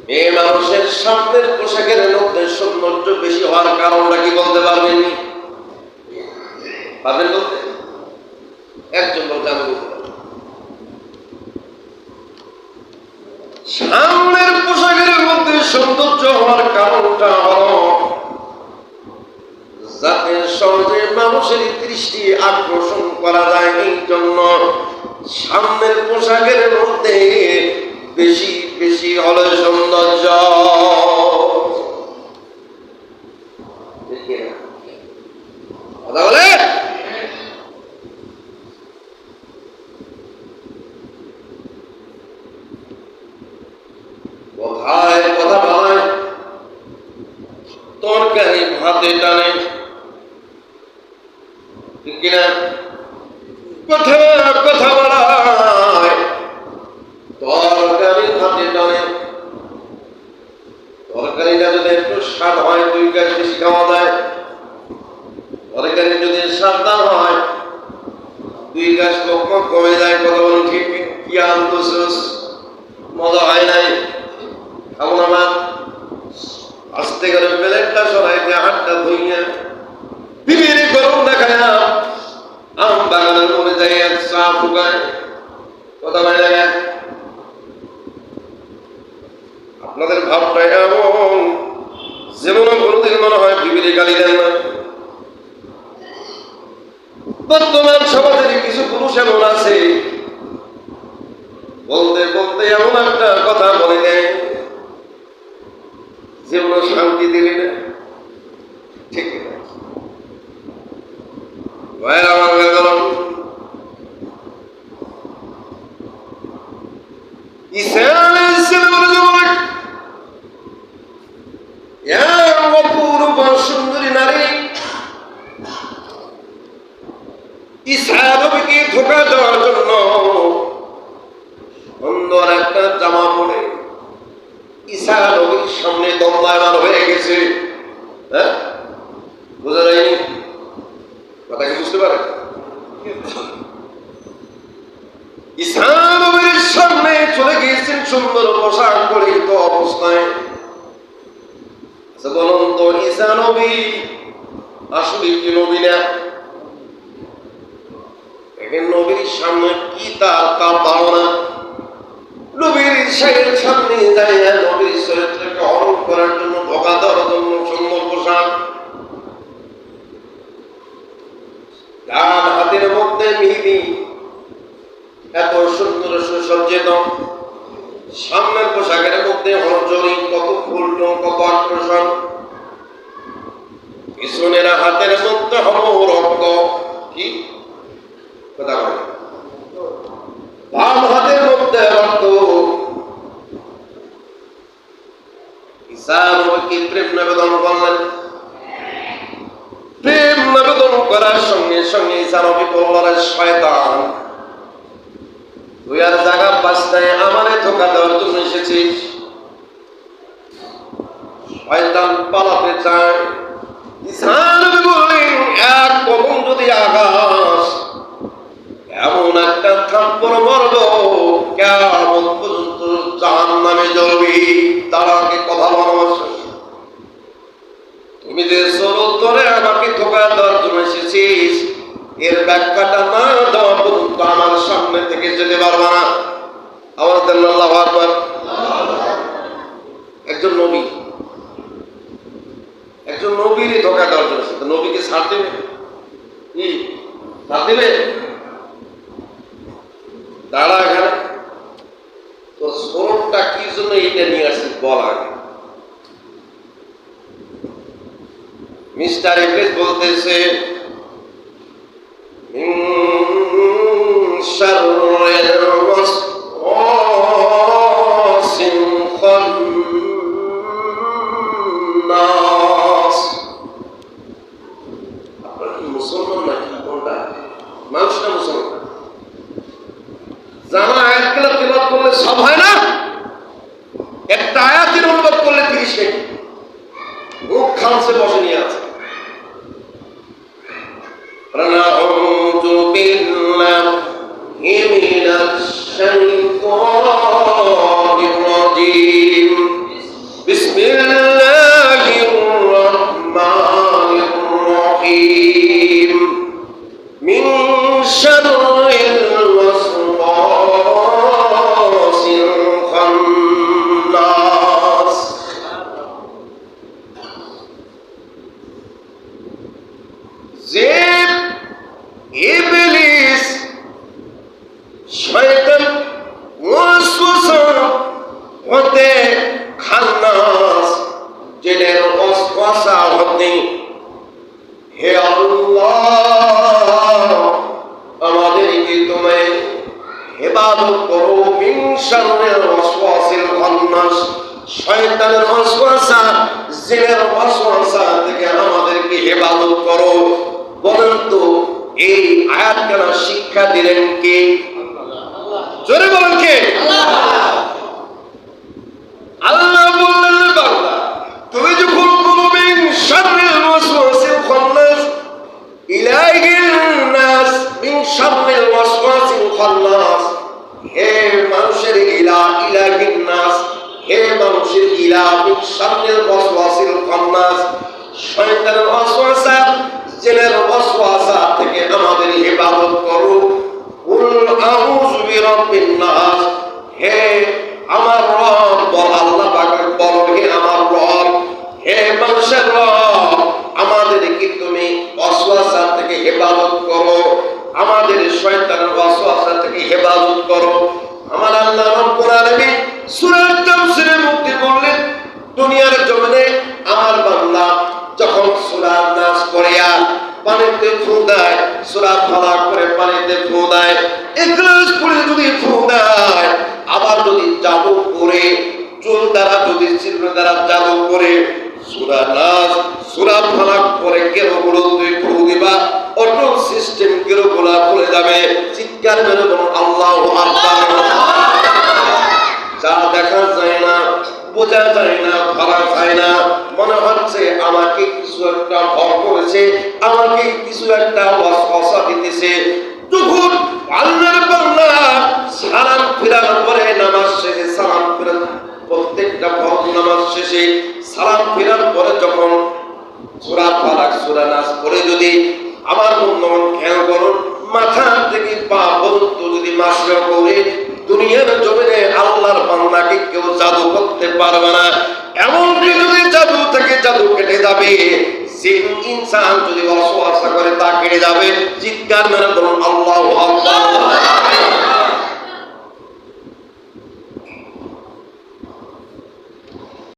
মেয়ে মানুষের সামনের পোশাকের মধ্যে সৌন্দর্য বেশি হওয়ার কারণটা কি বলতে পারবেন? পারবেন বলতে? একজন বলতে আমি বলতে পারবো। সামনের পোশাকের মধ্যে সৌন্দর্য হওয়ার কারণটা হলো যাতে সহজে মানুষের দৃষ্টি আকর্ষণ করা যায়, এই জন্য সামনের পোশাকের মধ্যে বেশি বেশি হলো সৌন্দর্য। কথা বলে কোথায় কথা বলে তরকারি ভাতে টানে, ঠিক কিনা? কথা কথা বলায় তরকারি ভাতে টানে। তরকারিটা যদি একটু স্বাদ হয় 2 গাছ বেশি খাওয়া যায়, তরকারি যদি স্বাদ হয় 2 গাছ কমে যায়। কথা বলুন ঠিক কি? আনতেছিস, মজা হয় নাই, খাবো না মা। আস্তে করে প্লেটটা সরাইতে হাতটা ধুইয়া বিবির গরম দেখায় আম বাগানের মনে যাই চা ফুকায়। কথা বলে লাগে আপনাদের ভাবটা এমন যেমন কোনদিন মনে হয় বিবির গালি দেন না। বর্তমান সমাজের কিছু পুরুষ এমন আছে বলতে বলতে এমন একটা কথা বলে দেয় যেমন শান্তি দিবি না, ঠিক না? আমার সুন্দরী নারী ঈসা নবীকে ধোঁকা দেওয়ার জন্য সুন্দর একটা জামা পরে ঈসা নবীর সামনে দণ্ডায়মান হয়ে গেছে। হ্যাঁ, বোঝা যায়নি? কথা কি বুঝতে পারে? ঈসা নবীর সামনে চলে গিয়েছেন সুন্দর পোশাক পরিহিত অবস্থায়। বলুন তো ঈসা নবী আসলে কি নবী না? নবীর সামনে কি তার ধারণা? নবীর সামনে যাইয়া নবীর চরিত্রকে হরণ করার জন্য, ধোঁকা দেওয়ার জন্য সুন্দর পোশাক, ডান হাতের মধ্যে মেহেদি, এত সুন্দর সুসজ্জিত, সামনের পোশাকের মধ্যে হরজরি, কত ফুল, কত আকর্ষণ, পিছনের হাতের মধ্যে হলো রক্ত। কি কথা বলে? বাম হাতের মধ্যে রক্ত। ঈসা নবীকে প্রেম নিবেদন করলেন। প্রেম নিবেদন করার সঙ্গে সঙ্গে ঈসা নবী বললেন, শয়তান তুই আর জায়গা বাঁচতে আমারে ধোঁকা দেওয়ার জন্য এসেছিস। শয়তান পালাতে চায়। ঈসা নবী বললেন, এক কদম যদি আগাস এমন একটা থাপ্পড় মারব কিয়ামত পর্যন্ত জাহান্নামে জ্বলবি। তার আগে কথা বলা, তুমি যে চরিত্রে আমাকে ধোঁকা দেওয়ার জন্য এসেছিস এর ব্যাখ্যাটা না দেওয়া পর্যন্ত আমার সামনে থেকে যেতে পারবা না। আওয়াজ দেন আল্লাহু আকবার। একজন নবী, একজন নবীর ধোঁকা দেওয়ার জন্য এসেছে, নবীকে ছাড় দেবে? কি ছাড় দেবে? দাঁড়া এখানে, তোর স্বরূপটা কি জন্য এটা নিয়ে আসছিস বল আগে। মিস্টার ইবলিস বলতেছে, আপনার কি মুসলমান নাকি কোনটা? মানুষটা মুসলমান। জানা আয়াত তেলাওয়াত করলে সব হয় না, একটা আয়াতের অনুবাদ করলে 30 মিনিট মুখ খামসে বসে নিয়ে আছে। বলি, হে আল্লাহ, আমাদেরকে তুমি ইবাদত করো মিন শাররিল ওয়াসওয়াসিল খান্নাস, শয়তানের ওয়াসওয়াসা, জিনের ওয়াসওয়াসা থেকে আমাদেরকে ইবাদত করো। বলেন তো এই আয়াত কেন শিক্ষা দিলেন কে? জোরে বলেন কে? আল্লাহ বললেন, বান্দা তুমি যখন বলো মিন শাররিল ওয়াসওয়াসিল খান্নাস, ইলাইহিন নাস, মিন শাররিল ওয়াসওয়াসিল খান্নাস, হে মানুষের ইলাহ, ইলাহিন নাস, হে মানুষের ইলাহ, মিন শাররিল ওয়াসওয়াসিল খান্নাস, শয়তানের ওয়াসওয়াসা, জিনের ওয়াসওয়াসা থেকে আমাদের ইবাদত করো। কুল আউযু বিরাব্বিন নাস, হে আমার রব, বল আল্লাহ পাকের বল, হে আমার রব, হে মানুষের রব, আমাদেরকে তুমি ওয়াসওয়াসা থেকে হেফাজত করো, আমাদের শয়তানের ওয়াসওয়াসা থেকে হেফাজত করো। আমার আল্লাহ রব্বুল আলামিন সূরা তাফসীরের মধ্যে বললেন, দুনিয়ার জমিনে আমার বান্দা যখন সূরা নাস পড়িয়া পানিতে ফু দেয়, সূরা ফালাক করে পানিতে ফু দেয়, ইখলাস পড়ে যদি ফু দেয়, আবার যদি জাদু করে চুল দ্বারা, যদি চিহ্ন দ্বারা জাদু করে সূরা নাস, সূরা ফালাক পরে কেরোগুলো তুই ফু দিবা, অটো সিস্টেম কেরোগুলা খুলে যাবে। চিৎকার মেরে বলুন আল্লাহু আকবার। যা দেখা যায় না, বোঝা যায় না, ধরা যায় না, মনে হচ্ছে আমাকে কিছু একটা ভর করেছে, আমাকে কিছু একটা ওয়াসওয়াসা দিতেছে। যখন আল্লাহর বান্দা সালাম ফিরানোর পরে, নামাজ শেষে সালাম ফিরান, প্রত্যেকটা ফরজ নামাজ শেষে সালাম ফিরানোর পরে যখন সূরা ফালাক, সূরা নাস পড়ে যদি আমার বন্ধুগণ খেয়াল করুন, মাথা থেকে পা পর্যন্ত যদি মাসরা করে, দুনিয়ার জমিনে আল্লাহর বান্দাকে কেউ জাদু করতে পারবে না। এমনকি যদি জাদু থেকে জাদু কেটে যাবে, জিন ইনসান যদি ওয়াসওয়াসা করে তা কেটে যাবে। চিৎকার মেরে বলুন আল্লাহু আকবার।